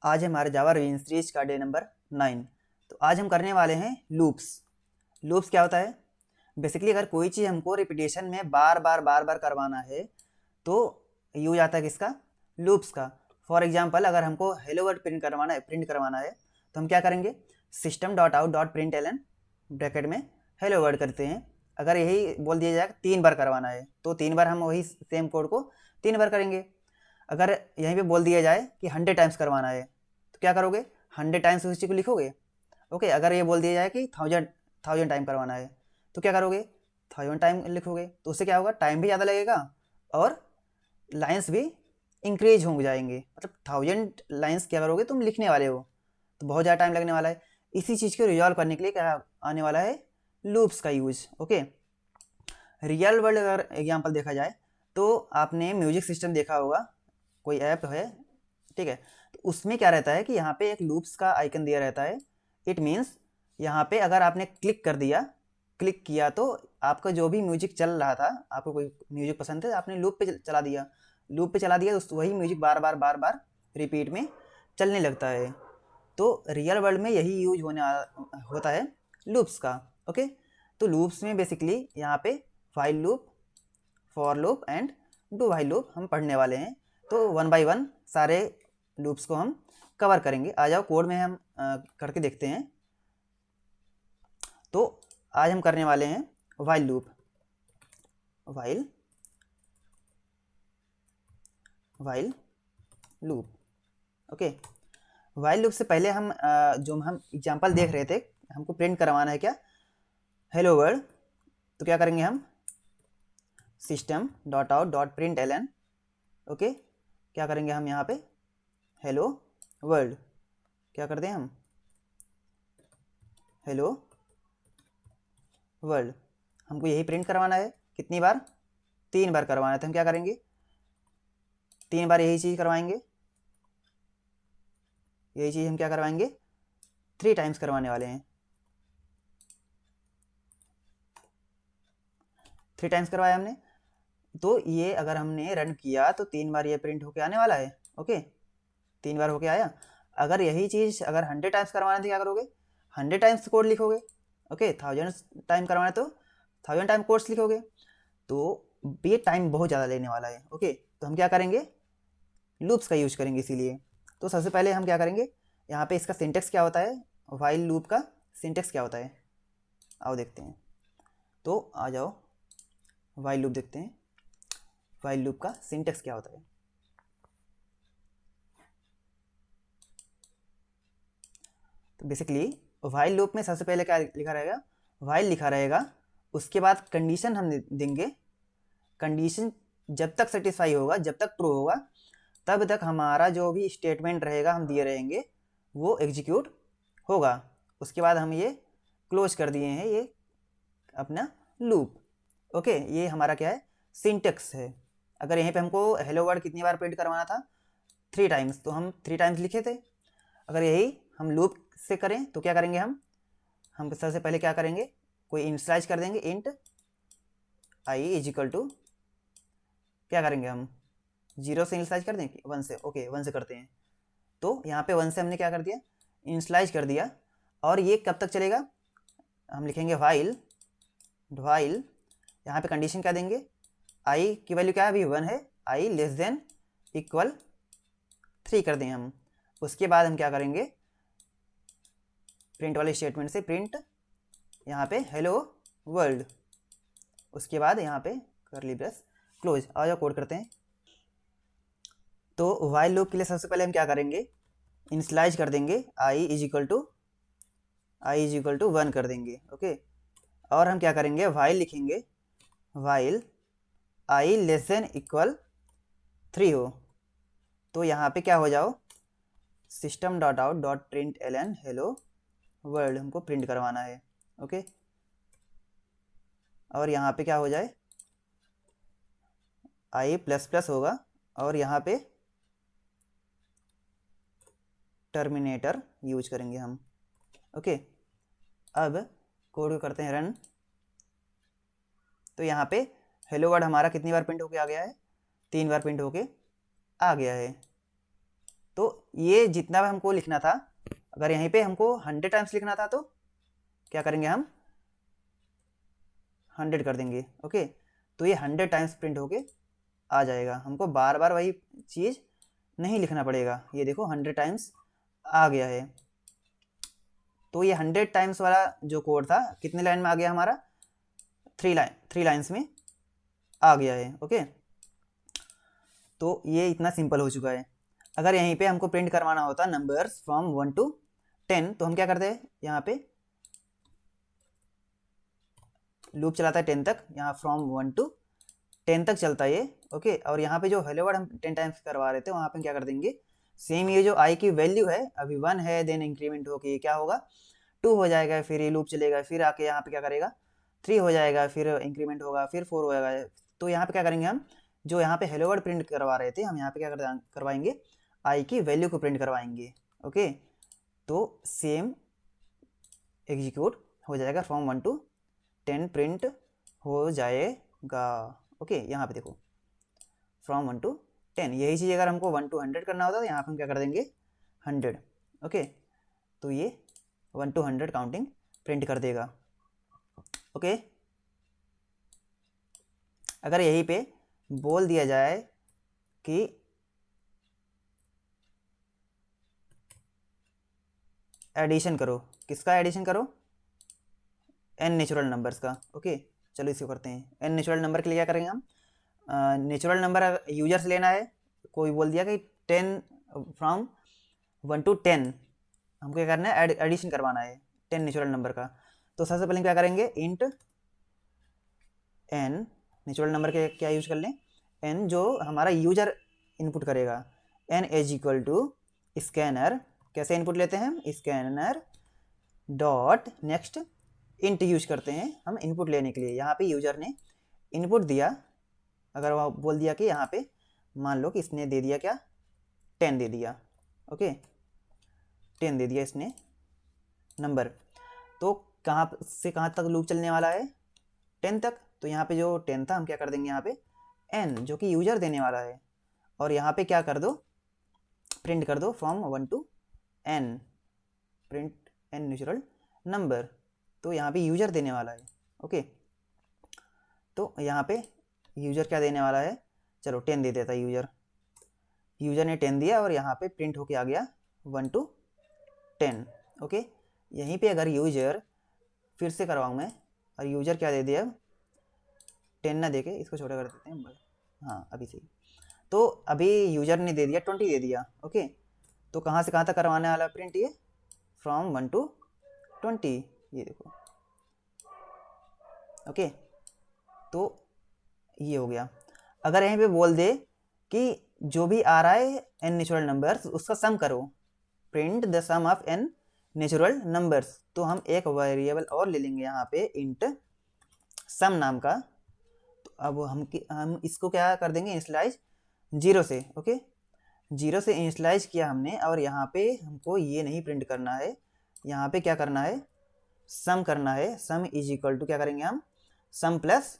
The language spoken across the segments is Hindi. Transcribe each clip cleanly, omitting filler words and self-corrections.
आज हमारे जावा रिवीजन सीरीज का डे नंबर 9। तो आज हम करने वाले हैं लूप्स। लूप्स क्या होता है? बेसिकली अगर कोई चीज़ हमको रिपीटेशन में बार बार करवाना है तो यूज आता है किसका? लूप्स का। फॉर एग्जांपल अगर हमको हेलो वर्ड प्रिंट करवाना है तो हम क्या करेंगे? System dot out dot println bracket में हेलो वर्ड करते हैं। अगर यही बोल दिया जाए 3 बार करवाना है तो 3 बार हम वही सेम कोड को 3 बार करेंगे। अगर यहीं पे बोल दिया जाए कि 100 टाइम्स करवाना है तो क्या करोगे? 100 टाइम्स उस चीज़ को लिखोगे। ओके, अगर ये बोल दिया जाए कि 1000 टाइम करवाना है तो क्या करोगे? 1000 टाइम लिखोगे। तो उससे क्या होगा? टाइम भी ज़्यादा लगेगा और लाइन्स भी इंक्रीज हो जाएंगे। मतलब 1000 लाइन्स क्या करोगे तुम लिखने वाले हो तो बहुत ज़्यादा टाइम लगने वाला है। इसी चीज़ को रिजॉल्व करने के लिए क्या आने वाला है? लूप्स का यूज। ओके, रियल वर्ल्ड अगर एग्जाम्पल देखा जाए तो आपने म्यूजिक सिस्टम देखा होगा, कोई ऐप है, ठीक है। तो उसमें क्या रहता है कि यहाँ पे एक लूप्स का आइकन दिया रहता है। इट मीन्स यहाँ पे अगर आपने क्लिक किया तो आपका जो भी म्यूजिक चल रहा था, आपको कोई म्यूजिक पसंद है, आपने लूप पे चला दिया तो वही म्यूजिक बार बार रिपीट में चलने लगता है। तो रियल वर्ल्ड में यही यूज होता है लूप्स का। ओके, तो लूप्स में बेसिकली यहाँ पे while loop, for loop and do while loop हम पढ़ने वाले हैं। तो वन बाय वन सारे लूप्स को हम कवर करेंगे। आ जाओ कोड में हम करके देखते हैं। तो आज हम करने वाले हैं while loop. While while loop. Okay, while loop से पहले जो हम एग्जांपल देख रहे थे, हमको प्रिंट करवाना है क्या? Hello world. तो क्या करेंगे हम? System dot out dot println. Okay, क्या करेंगे हम यहाँ पे? Hello world. क्या करते हैं हम? Hello world. हमको यही प्रिंट करवाना है। कितनी बार? 3 बार करवाना है। तो हम क्या करेंगे? 3 बार यही चीज़ करवाएंगे। यही चीज़ हम क्या करवाएंगे? 3 टाइम्स करवाने वाले हैं। 3 टाइम्स करवाया हमने तो ये अगर हमने रन किया तो 3 बार ये प्रिंट होके आने वाला है। ओके, 3 बार होके आया। अगर यही चीज़ अगर 100 टाइम्स करवाना तो क्या करोगे? 100 टाइम्स कोड लिखोगे। ओके, 1000 टाइम करवाना तो 1000 टाइम कोड्स लिखोगे। तो ये टाइम बहुत ज़्यादा लेने वाला है। ओके, तो हम क्या करेंगे? लूप्स का यूज करेंगे इसीलिए। तो सबसे पहले हम क्या करेंगे? यहाँ पे इसका सिंटेक्स क्या होता है? वाइल लूप का सिंटेक्स क्या होता है? आओ देखते हैं। तो आ जाओ वाइल लूप देखते हैं। वाइल लूप का सिंटेक्स क्या होता है? तो बेसिकली वाइल लूप में सबसे पहले क्या लिखा रहेगा? वाइल लिखा रहेगा। उसके बाद कंडीशन हम देंगे। कंडीशन जब तक सेटिस्फाई होगा, जब तक ट्रू होगा, तब तक हमारा जो भी स्टेटमेंट रहेगा हम दिए रहेंगे वो एग्जीक्यूट होगा। उसके बाद हम ये क्लोज कर दिए हैं ये अपना लूप। ओके, ये हमारा क्या है? सिंटेक्स है। अगर यहीं पे हमको हेलो वर्ड कितनी बार प्रिंट करवाना था? 3 टाइम्स, तो हम 3 टाइम्स लिखे थे। अगर यही हम लूप से करें तो क्या करेंगे? हम सबसे पहले क्या करेंगे? कोई इनिशियलाइज कर देंगे। Int i is equal to, क्या करेंगे हम? 0 से इनिशियलाइज कर दें कि 1 से? ओके, 1 से करते हैं। तो यहाँ पे 1 से हमने क्या कर दिया? इनिशियलाइज कर दिया। और ये कब तक चलेगा? हम लिखेंगे वाइल वाइल। यहाँ पे कंडीशन क्या देंगे? आई की वैल्यू क्या है? अभी 1 है। आई लेस देन इक्वल 3 कर दें हम। उसके बाद हम क्या करेंगे? प्रिंट वाले स्टेटमेंट से प्रिंट यहाँ पे हेलो वर्ल्ड। उसके बाद यहाँ पे करली ब्रेस क्लोज। आ जाओ कोड करते हैं। तो वाइल लूप के लिए सबसे पहले हम क्या करेंगे? इनिशियलाइज कर देंगे आई इज इक्वल टू 1 कर देंगे। ओके, और हम क्या करेंगे? वाइल लिखेंगे। While i less than equal 3 हो तो यहाँ पे क्या हो जाओ? System dot out dot println hello world हमको प्रिंट करवाना है। ओके, और यहाँ पे क्या हो जाए? आई प्लस प्लस होगा और यहाँ पे टर्मिनेटर यूज करेंगे हम। ओके, अब कोड को करते हैं रन। तो यहाँ पे हेलो वर्ड हमारा कितनी बार प्रिंट होके आ गया है? 3 बार प्रिंट होके आ गया है। तो ये जितना भी हमको लिखना था, अगर यहीं पे हमको 100 टाइम्स लिखना था तो क्या करेंगे हम 100 कर देंगे। ओके, तो ये 100 टाइम्स प्रिंट होके आ जाएगा, हमको बार बार वही चीज़ नहीं लिखना पड़ेगा। ये देखो 100 टाइम्स आ गया है। तो ये 100 टाइम्स वाला जो कोड था कितने लाइन में आ गया हमारा, 3 लाइन्स में आ गया है। ओके, तो ये इतना सिंपल हो चुका है। अगर यहीं पे हमको प्रिंट करवाना होता नंबर्स फ्रॉम 1 to 10 तो हम क्या करते हैं, यहाँ पे लूप चलाता है 10 तक, यहाँ फ्रॉम 1 to 10 तक चलता है ये। ओके, और यहाँ पे जो हेलो वर्ड हम 10 टाइम्स करवा रहे थे वहाँ पे क्या कर देंगे, सेम ये जो आई की वैल्यू है अभी 1 है, देन इंक्रीमेंट होके क्या होगा 2 हो जाएगा, फिर ये लूप चलेगा, फिर आके यहाँ पे क्या करेगा 3 हो जाएगा, फिर इंक्रीमेंट होगा, फिर 4 हो जाएगा। तो यहाँ पे क्या करेंगे हम, जो यहाँ पे हेलो वर्ड प्रिंट करवा रहे थे हम यहाँ पे क्या करवाएंगे, आई की वैल्यू को प्रिंट करवाएंगे। ओके, तो सेम एग्जीक्यूट हो जाएगा, फ्रॉम 1 to 10 प्रिंट हो जाएगा। ओके, यहाँ पे देखो फ्रॉम 1 to 10, यही चीज़ अगर हमको 1 to 100 करना होता तो यहाँ पे हम क्या कर देंगे 100। ओके, तो ये 1 to 100 काउंटिंग प्रिंट कर देगा। ओके, अगर यहीं पे बोल दिया जाए कि एडिशन करो, किसका एडिशन करो, n नेचुरल नंबर्स का। ओके, चलो इसको करते हैं। n नेचुरल नंबर के लिए क्या करेंगे हम, नेचुरल नंबर यूजर से लेना है, कोई बोल दिया कि 10 फ्रॉम 1 to 10 हमको क्या करना है, एडिशन करवाना है 10 नेचुरल नंबर का। तो सबसे पहले क्या करेंगे, इंट n नेचुरल नंबर के क्या यूज कर लें, n जो हमारा यूजर इनपुट करेगा, n is equal to scanner, कैसे इनपुट लेते हैं हम, scanner dot next int use करते हैं हम इनपुट लेने के लिए। यहाँ पे यूजर ने इनपुट दिया, अगर वह बोल दिया कि यहाँ पे मान लो कि इसने दे दिया क्या 10 दे दिया। ओके, 10 दे दिया इसने नंबर, तो कहाँ से कहाँ तक लूप चलने वाला है 10 तक। तो यहाँ पे जो 10 था हम क्या कर देंगे यहाँ पे n जो कि यूजर देने वाला है, और यहाँ पे क्या कर दो प्रिंट कर दो from 1 to n, print n natural number. तो यहाँ पे यूजर देने वाला है। ओके, तो यहाँ पे यूजर क्या देने वाला है, चलो 10 दे देता है यूजर, यूजर ने 10 दिया और यहाँ पे प्रिंट होके आ गया 1 to 10। ओके, यहीं पे अगर यूजर फिर से करवाऊँ मैं, और यूजर क्या दे दिया 10 ना देके इसको छोटा कर देते हैं, हाँ अभी सही। तो अभी यूजर ने दे दिया 20 दे दिया। ओके, तो कहाँ से कहाँ तक करवाने वाला प्रिंट, ये फ्रॉम 1 to 20, ये देखो। ओके, तो ये हो गया। अगर यहीं पे बोल दे कि जो भी आ रहा है n नेचुरल नंबर्स उसका सम करो, print the sum of n natural numbers, तो हम एक वेरिएबल और ले लेंगे यहाँ पे इंट सम नाम का। तो अब हम इसको क्या कर देंगे, इनिशियलाइज 0 से। ओके, 0 से इनिशियलाइज किया हमने, और यहाँ पे हमको ये नहीं प्रिंट करना है, यहाँ पे क्या करना है सम करना है। सम इज इक्वल टू क्या करेंगे हम, सम प्लस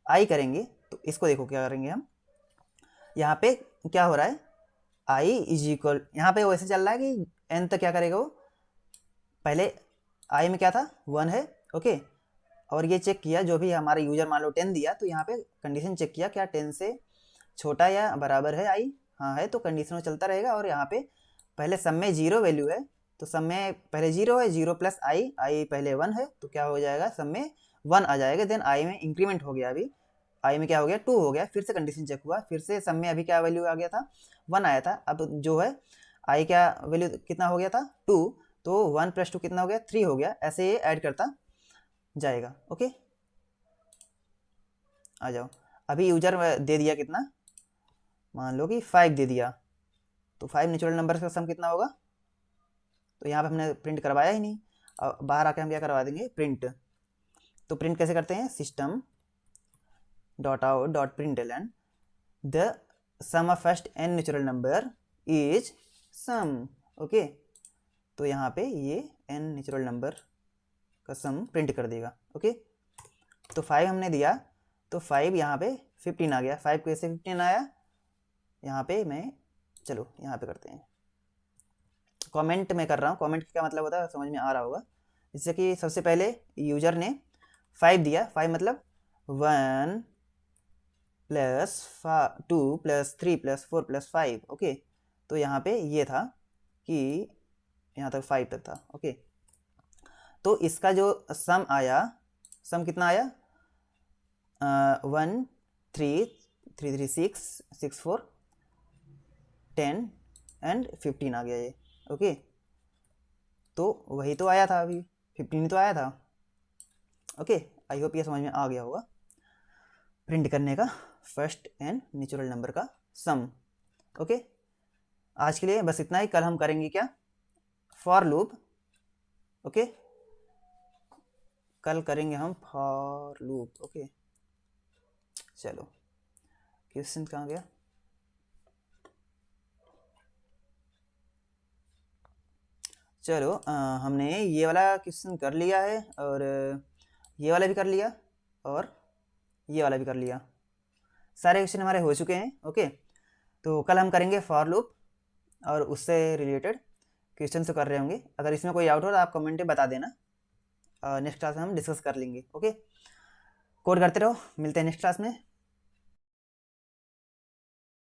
आई करेंगे। तो इसको देखो क्या करेंगे हम, यहाँ पे क्या हो रहा है आई इज इक्वल, यहाँ पे वैसे चल रहा है कि n तक क्या करेगा वो, पहले आई में क्या था 1 है। ओके, और ये चेक किया जो भी हमारा यूजर मान लो 10 दिया, तो यहाँ पे कंडीशन चेक किया क्या 10 से छोटा या बराबर है आई, हाँ है, तो कंडीशन चलता रहेगा। और यहाँ पे पहले सम में 0 वैल्यू है, तो सम में पहले 0 है, 0 प्लस आई, आई पहले 1 है, तो क्या हो जाएगा सम में 1 आ जाएगा। देन आई में इंक्रीमेंट हो गया, अभी आई में क्या हो गया 2 हो गया, फिर से कंडीशन चेक हुआ, फिर से सम में अभी क्या वैल्यू आ गया था 1 आया था, अब जो है आई क्या वैल्यू कितना हो गया था 2, तो 1 + 2 कितना हो गया 3 हो गया, ऐसे ये ऐड करता जाएगा। ओके, आ जाओ। अभी यूजर दे दिया कितना, मान लो कि 5 दे दिया, तो 5 नेचुरल नंबर का सम कितना होगा, तो यहाँ पे हमने प्रिंट करवाया ही नहीं, अब बाहर आके हम क्या करवा देंगे प्रिंट। तो प्रिंट कैसे करते हैं, system dot out dot println the sum of first n natural number is sum. Okay, तो यहाँ पे ये n नेचुरल नंबर का सम प्रिंट कर देगा। ओके, तो 5 हमने दिया, तो 5 यहाँ पे 15 आ गया, 5 कैसे 15 आया, यहाँ पे मैं चलो यहाँ पे करते हैं कमेंट में कर रहा हूँ। कमेंट क्या मतलब होता है समझ में आ रहा होगा। जैसे कि सबसे पहले यूजर ने 5 दिया, 5 मतलब 1 plus 2 plus 3 plus 4 plus 5। Okay, तो यहाँ पे ये था कि यहाँ तक 5 तक था। ओके, तो इसका जो सम आया, सम कितना आया 1 3 3 3 6 6 4 10 एंड 15 आ गया ये। ओके, तो वही तो आया था, अभी 15 ही तो आया था। ओके, आई होप ये समझ में आ गया होगा प्रिंट करने का फर्स्ट एंड नेचुरल नंबर का सम। ओके, आज के लिए बस इतना ही। कल हम करेंगे क्या, फॉर लूप। ओके, कल करेंगे हम फॉर लूप। ओके, चलो क्वेश्चन कहाँ गया। चलो हमने ये वाला क्वेश्चन कर लिया है, और ये वाला भी कर लिया, और ये वाला भी कर लिया। सारे क्वेश्चन हमारे हो चुके हैं। ओके, तो कल हम करेंगे फॉर लूप और उससे रिलेटेड क्वेश्चन तो कर रहे होंगे। अगर इसमें कोई आउट हो तो आप कमेंट में बता देना, नेक्स्ट क्लास में हम डिस्कस कर लेंगे। ओके, कोड करते रहो, मिलते हैं नेक्स्ट क्लास में।